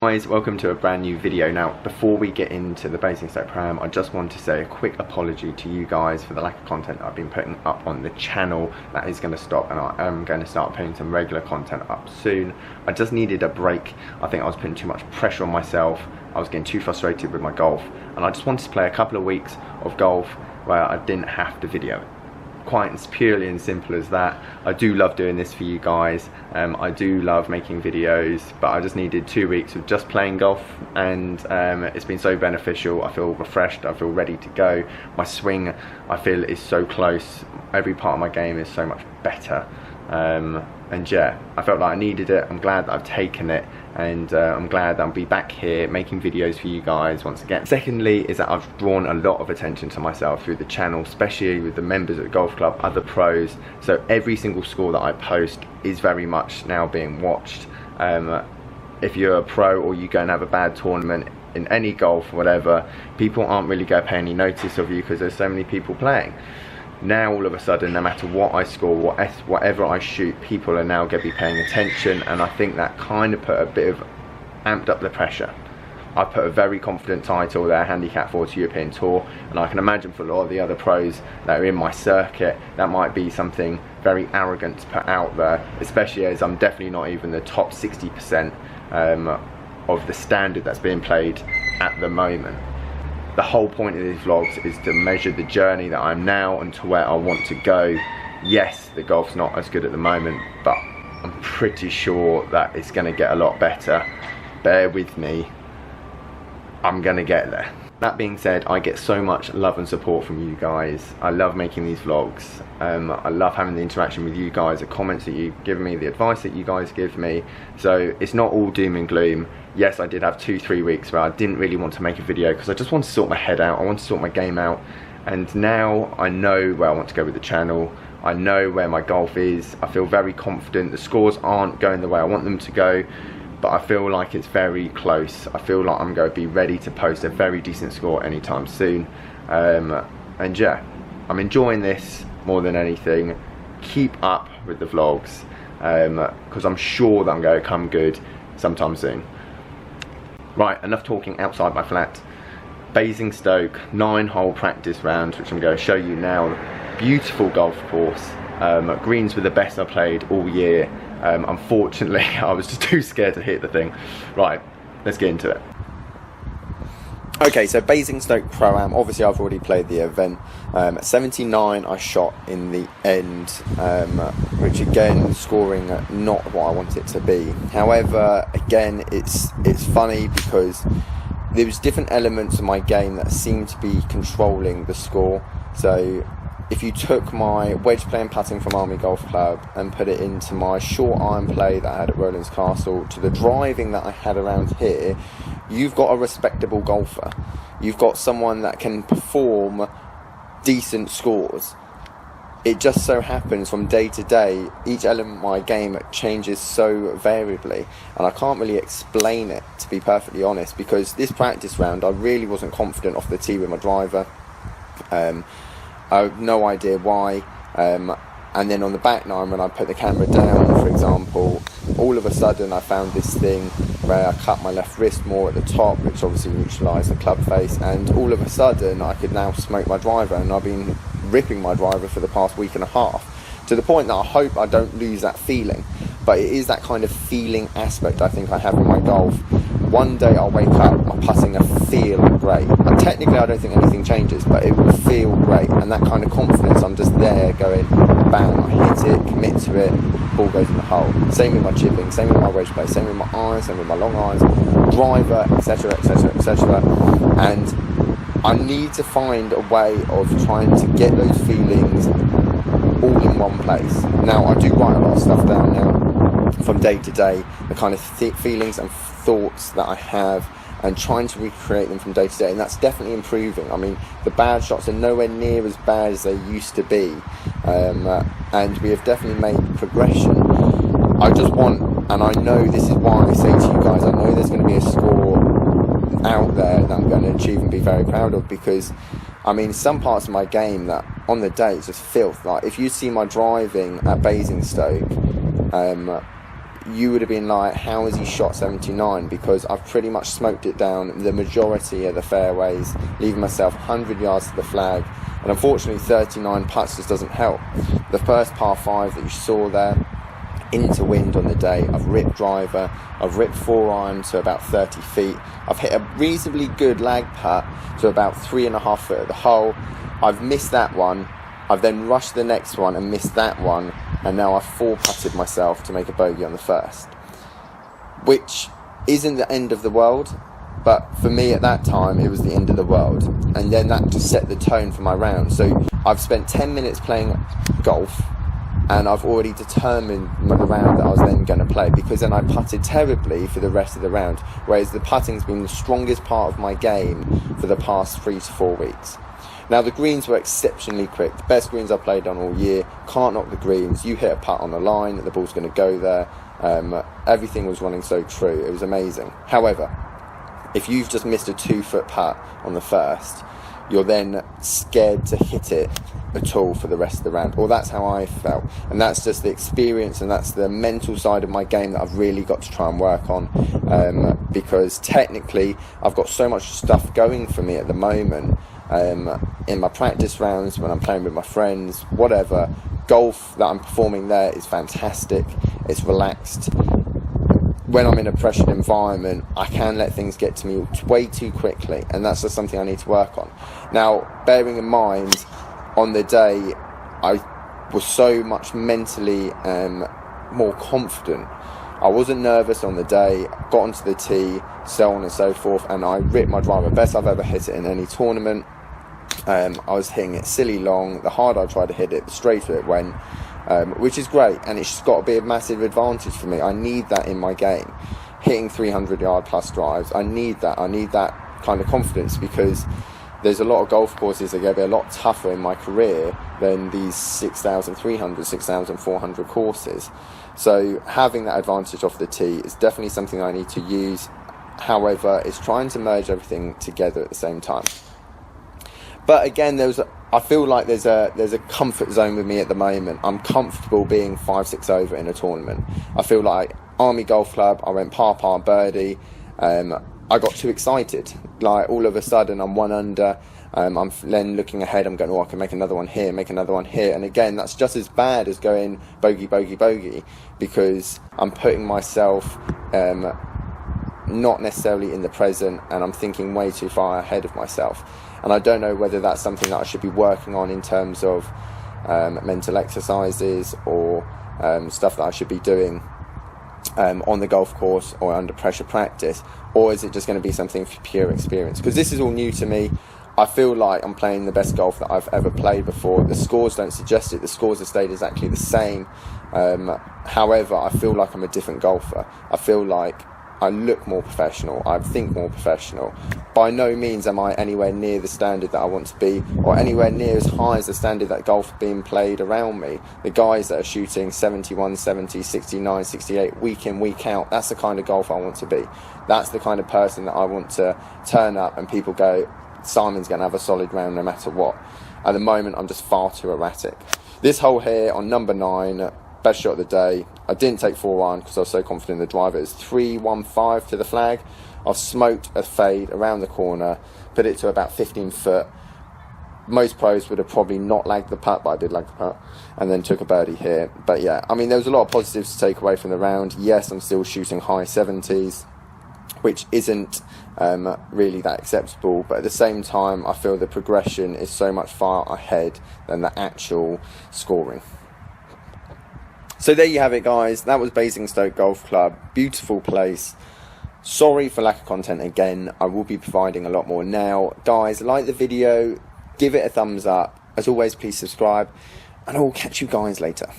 Guys, welcome to a brand new video. Now, before we get into the Basingstoke Pro-Am, I just want to say a quick apology to you guys for the lack of content I've been putting up on the channel. That is going to stop, and I am going to start putting some regular content up soon. I just needed a break. I think I was putting too much pressure on myself. I was getting too frustrated with my golf, and I just wanted to play a couple of weeks of golf where I didn't have to video. Quite as purely and simple as that. I do love doing this for you guys. I do love making videos, but I just needed 2 weeks of just playing golf, and it's been so beneficial. I feel refreshed, I feel ready to go. My swing, I feel, is so close. Every part of my game is so much better. And yeah, I felt like I needed it. I'm glad that I've taken it, and I'm glad that I'll be back here making videos for you guys once again. Secondly is that I've drawn a lot of attention to myself through the channel, especially with the members at the golf club, other pros. So every single score that I post is very much now being watched. If you're a pro or you go and have a bad tournament in any golf, whatever, people aren't really going to pay any notice of you because there's so many people playing. Now all of a sudden, no matter what I score, whatever I shoot, people are now going to be paying attention, and I think that kind of put a bit of amped up the pressure. I put a very confident title there, Handicap 40 European Tour, and I can imagine for a lot of the other pros that are in my circuit, that might be something very arrogant to put out there, especially as I'm definitely not even the top 60% of the standard that's being played at the moment. The whole point of these vlogs is to measure the journey that I'm now and to where I want to go. Yes, the golf's not as good at the moment, but I'm pretty sure that it's going to get a lot better. Bear with me, I'm going to get there. That being said, I get so much love and support from you guys. I love making these vlogs. I love having the interaction with you guys, the comments that you give me, the advice that you guys give me. So it's not all doom and gloom. Yes, I did have 2-3 weeks where I didn't really want to make a video because I just want to sort my head out. I want to sort my game out. And now I know where I want to go with the channel. I know where my golf is. I feel very confident. The scores aren't going the way I want them to go, but I feel like it's very close. I feel like I'm going to be ready to post a very decent score anytime soon. And yeah, I'm enjoying this more than anything. Keep up with the vlogs, because I'm sure that I'm going to come good sometime soon. Right, enough talking outside my flat. Basingstoke 9-hole practice round, which I'm going to show you now. Beautiful golf course. Greens were the best I played all year. Unfortunately, I was just too scared to hit the thing. Right, let's get into it. Okay, so Basingstoke Pro-Am, obviously I've already played the event. 79 I shot in the end, which again, scoring not what I want it to be. However, again, it's funny because there was different elements of my game that seemed to be controlling the score. So if you took my wedge play and putting from Army Golf Club and put it into my short iron play that I had at Rowlands Castle to the driving that I had around here, you've got a respectable golfer. You've got someone that can perform decent scores. It just so happens from day to day, each element of my game changes so variably, and I can't really explain it, to be perfectly honest, because this practice round I really wasn't confident off the tee with my driver. I have no idea why, and then on the back nine, when I put the camera down, for example, all of a sudden I found this thing where I cut my left wrist more at the top, which obviously neutralised the club face, and all of a sudden I could now smoke my driver, and I've been ripping my driver for the past week and a half, to the point that I hope I don't lose that feeling. But it is that kind of feeling aspect I think I have in my golf. One day I'll wake up, my putting will feel great. And technically I don't think anything changes, but it will feel great. And that kind of confidence, I'm just there going, bam, I hit it, commit to it, ball goes in the hole. Same with my chipping, same with my wedge play, same with my irons, same with my long irons, driver, etc, etc, etc. And I need to find a way of trying to get those feelings all in one place. Now, I do write a lot of stuff down now from day to day, the kind of feelings and thoughts that I have, and trying to recreate them from day to day, and that's definitely improving. I mean, the bad shots are nowhere near as bad as they used to be, and we have definitely made progression. I just want, and I know this is why I say to you guys, I know there's going to be a score out there that I'm going to achieve and be very proud of, because I mean, some parts of my game that on the day it's just filth. Like if you see my driving at Basingstoke, you would have been like, how has he shot 79? Because I've pretty much smoked it down the majority of the fairways, leaving myself 100 yards to the flag, and unfortunately 39 putts just doesn't help. The first par 5 that you saw there, into wind on the day, I've ripped driver, I've ripped 4-iron to about 30 feet, I've hit a reasonably good lag putt to about 3.5 foot at the hole, I've missed that one, I've then rushed the next one and missed that one, and now I've 4-putted myself to make a bogey on the first, which isn't the end of the world, but for me at that time it was the end of the world. And then that just set the tone for my round. So I've spent 10 minutes playing golf, and I've already determined the round that I was then going to play, because then I putted terribly for the rest of the round, whereas the putting's been the strongest part of my game for the past 3 to 4 weeks. Now the greens were exceptionally quick, the best greens I've played on all year. Can't knock the greens, you hit a putt on the line, the ball's going to go there. Everything was running so true, it was amazing. However, if you've just missed a 2-foot putt on the first, you're then scared to hit it at all for the rest of the round. Or that's how I felt, and that's just the experience, and that's the mental side of my game that I've really got to try and work on, because technically I've got so much stuff going for me at the moment, in my practice rounds, when I'm playing with my friends, whatever. Golf that I'm performing there is fantastic, it's relaxed. When I'm in a pressured environment, I can let things get to me way too quickly, and that's just something I need to work on. Now, bearing in mind, on the day, I was so much mentally more confident. I wasn't nervous on the day, got onto the tee, so on and so forth, and I ripped my driver, best I've ever hit it in any tournament. I was hitting it silly long, the harder I tried to hit it, the straighter it went. Which is great, and it's just got to be a massive advantage for me. I need that in my game, hitting 300 yard plus drives. I need that kind of confidence, because there's a lot of golf courses that are going to be a lot tougher in my career than these 6,300, 6,400 courses. So having that advantage off the tee is definitely something I need to use. However, it's trying to merge everything together at the same time. But again, I feel like there's a comfort zone with me at the moment. I'm comfortable being 5-6 over in a tournament. I feel like Army Golf Club, I went par birdie. I got too excited. Like all of a sudden, I'm 1 under. I'm then looking ahead. I'm going, oh, I can make another one here, make another one here. And again, that's just as bad as going bogey, bogey, bogey, because I'm putting myself not necessarily in the present, and I'm thinking way too far ahead of myself. And I don't know whether that's something that I should be working on in terms of mental exercises or stuff that I should be doing on the golf course or under pressure practice, or is it just going to be something for pure experience? Because this is all new to me. I feel like I'm playing the best golf that I've ever played before. The scores don't suggest it. The scores have stayed exactly the same. However, I feel like I'm a different golfer. I feel like I look more professional, I think more professional. By no means am I anywhere near the standard that I want to be, or anywhere near as high as the standard that golf being played around me. The guys that are shooting 71, 70, 69, 68, week in, week out, that's the kind of golf I want to be. That's the kind of person that I want to turn up and people go, Simon's going to have a solid round no matter what. At the moment, I'm just far too erratic. This hole here on number 9, best shot of the day. I didn't take 4-iron because I was so confident in the driver. It's 315 to the flag. I've smoked a fade around the corner, put it to about 15 foot. Most pros would have probably not lagged the putt, but I did lag the putt, and then took a birdie here. But yeah, I mean, there was a lot of positives to take away from the round. Yes, I'm still shooting high 70s, which isn't really that acceptable, but at the same time, I feel the progression is so much far ahead than the actual scoring. So there you have it, guys. That was Basingstoke Golf Club. Beautiful place. Sorry for lack of content again. I will be providing a lot more now. Guys, like the video, give it a thumbs up. As always, please subscribe, and I will catch you guys later.